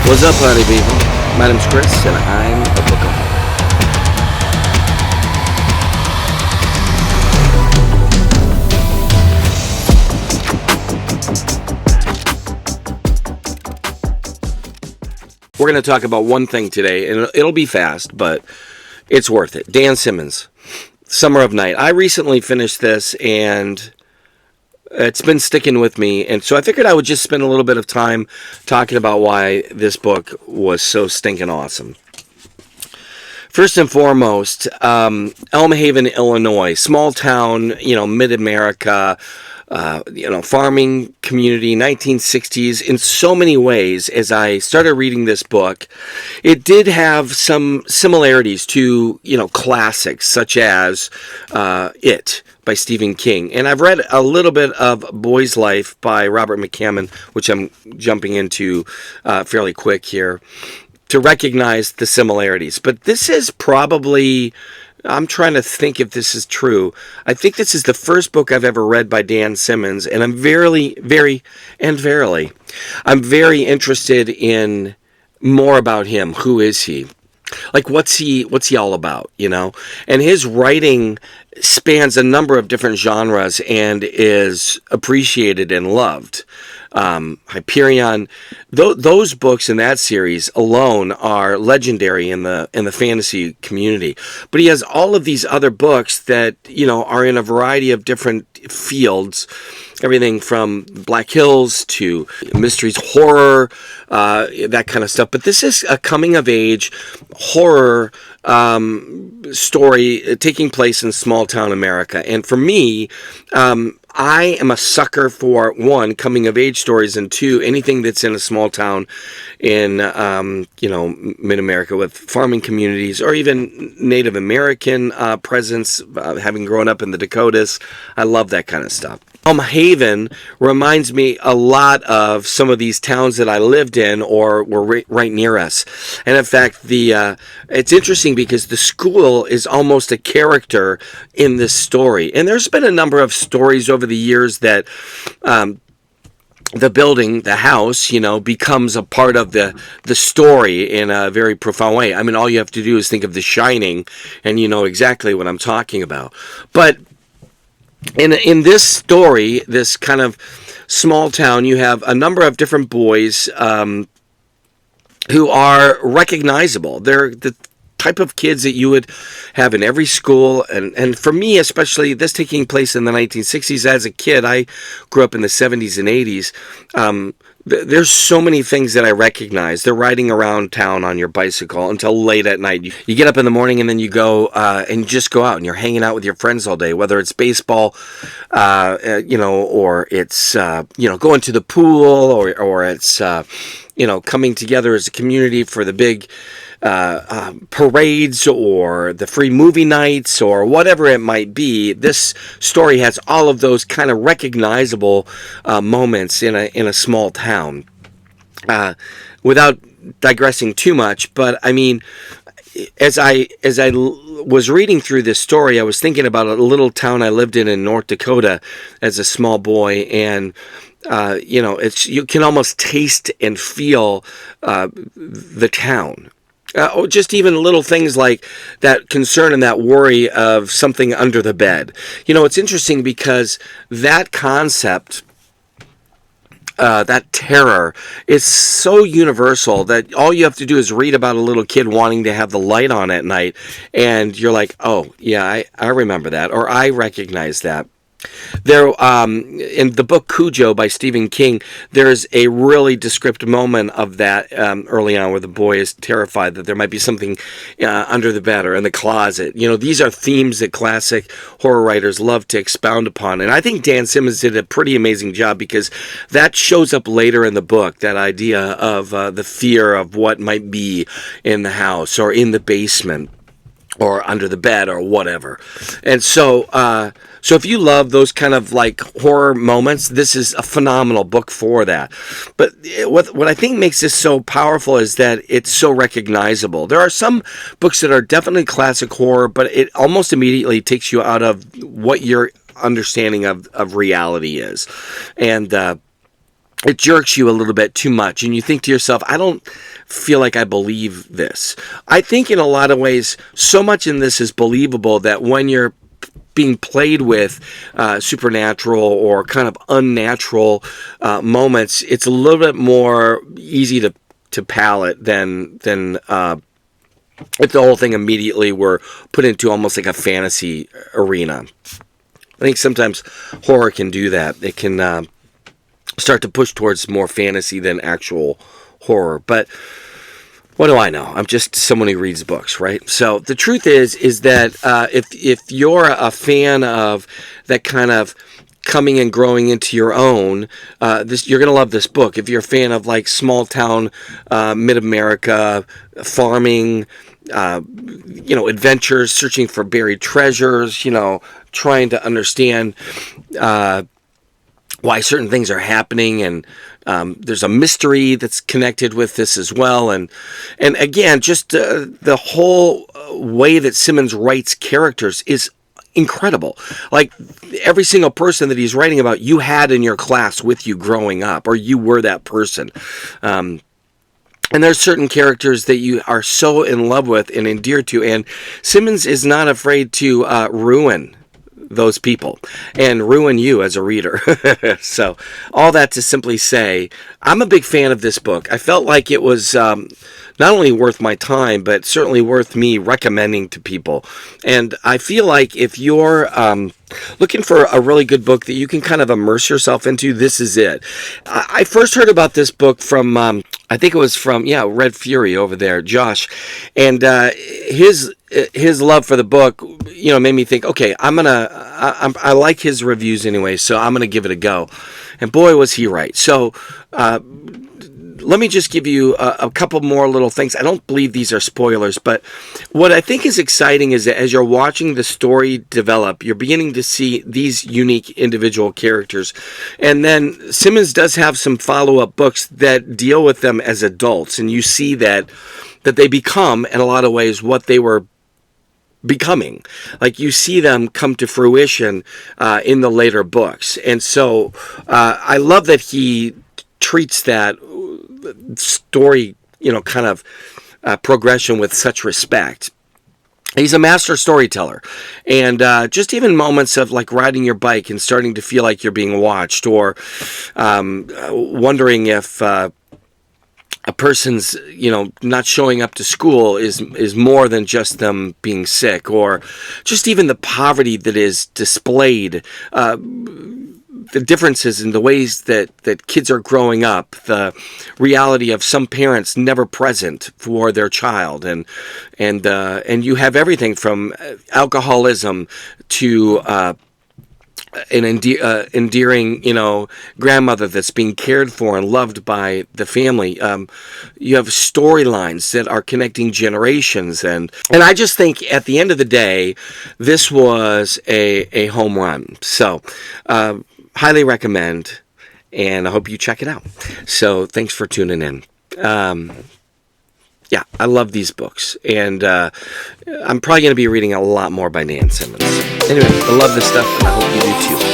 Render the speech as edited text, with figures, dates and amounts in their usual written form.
What's up, party people? My name's Chris, and I'm a bookaholic. We're going to talk about one thing today, and it'll be fast, but it's worth it. Dan Simmons, Summer of Night. I recently finished this, and it's been sticking with me, and so I figured I would just spend a little bit of time talking about why this book was so stinking awesome. First and foremost, Elm Haven, Illinois, small town, mid-America, farming community, 1960s. In so many ways, as I started reading this book, it did have some similarities to, classics such as It by Stephen King. And I've read a little bit of Boy's Life by Robert McCammon, which I'm jumping into fairly quick here, to recognize the similarities. But this is probably, I'm trying to think if this is true. I think this is the first book I've ever read by Dan Simmons, and I'm verily I'm very interested in more about him. Who is he? Like, what's he all about, And his writing spans a number of different genres and is appreciated and loved. Hyperion, those books in that series alone are legendary in the fantasy community. But he has all of these other books that are in a variety of different fields, everything from Black Hills to mysteries, horror, that kind of stuff. But this is a coming of age horror story taking place in small town America, and for me, I am a sucker for, one, coming of age stories, and two, anything that's in a small town in, mid-America with farming communities or even Native American presence, having grown up in the Dakotas. I love that kind of stuff. Elm Haven reminds me a lot of some of these towns that I lived in or were right near us. And in fact, it's interesting because the school is almost a character in this story. And there's been a number of stories over the years that the building, the house, becomes a part of the story in a very profound way. I mean, all you have to do is think of The Shining, and you know exactly what I'm talking about. But in this story, this kind of small town, you have a number of different boys who are recognizable. They're the type of kids that you would have in every school, and for me especially, this taking place in the 1960s. As a kid, I grew up in the 70s and 80s. There's so many things that I recognize. They're riding around town on your bicycle until late at night. You get up in the morning and then you go and just go out and you're hanging out with your friends all day, whether it's baseball, or it's, going to the pool, or it's, coming together as a community for the big parades or the free movie nights or whatever it might be. This story has all of those kind of recognizable moments in a small town. Without digressing too much, but I mean, as I was reading through this story, I was thinking about a little town I lived in North Dakota as a small boy, and you can almost taste and feel the town. Just even little things like that concern and that worry of something under the bed. It's interesting because that concept, that terror, is so universal that all you have to do is read about a little kid wanting to have the light on at night, and you're like, oh, yeah, I remember that, or I recognize that. There, in the book Cujo by Stephen King, there's a really descriptive moment of that early on where the boy is terrified that there might be something under the bed or in the closet. These are themes that classic horror writers love to expound upon. And I think Dan Simmons did a pretty amazing job because that shows up later in the book, that idea of the fear of what might be in the house or in the basement or under the bed or whatever. And so if you love those kind of like horror moments, this is a phenomenal book for that. But what I think makes this so powerful is that it's so recognizable. There are some books that are definitely classic horror, but it almost immediately takes you out of what your understanding of reality is. And it jerks you a little bit too much, and you think to yourself, I don't feel like I believe this. I think in a lot of ways, so much in this is believable that when you're being played with supernatural or kind of unnatural moments, it's a little bit more easy to palate than if the whole thing immediately were put into almost like a fantasy arena. I think sometimes horror can do that. It can start to push towards more fantasy than actual horror. But what do I know? I'm just someone who reads books, right? So the truth is that if you're a fan of that kind of coming and growing into your own, you're going to love this book. If you're a fan of like small town, mid-America, farming, adventures, searching for buried treasures, trying to understand why certain things are happening, and there's a mystery that's connected with this as well, and again, just the whole way that Simmons writes characters is incredible. Like every single person that he's writing about, you had in your class with you growing up, or you were that person. And there's certain characters that you are so in love with and endeared to, and Simmons is not afraid to ruin those people and ruin you as a reader. So all that to simply say, I'm a big fan of this book. I felt like it was not only worth my time, but certainly worth me recommending to people. And I feel like if you're looking for a really good book that you can kind of immerse yourself into, this is it. I first heard about this book from I think it was from Red Fury over there, Josh, and his love for the book, made me think, okay, I like his reviews anyway, so I'm gonna give it a go. And boy, was he right. So let me just give you a couple more little things. I don't believe these are spoilers, but what I think is exciting is that as you're watching the story develop, you're beginning to see these unique individual characters. And then Simmons does have some follow-up books that deal with them as adults, and you see that they become, in a lot of ways, what they were becoming. Like you see them come to fruition in the later books. And so I love that he treats that story, kind of progression with such respect. He's a master storyteller, and just even moments of like riding your bike and starting to feel like you're being watched, or wondering if a person's not showing up to school is more than just them being sick, or just even the poverty that is displayed, the differences in the ways that kids are growing up, the reality of some parents never present for their child, and you have everything from alcoholism to an endearing, grandmother that's being cared for and loved by the family. You have storylines that are connecting generations, and I just think at the end of the day, this was a home run. So, highly recommend, and I hope you check it out. So, thanks for tuning in. I love these books, and I'm probably going to be reading a lot more by Nan Simmons. Anyway, I love this stuff, and I hope you do too.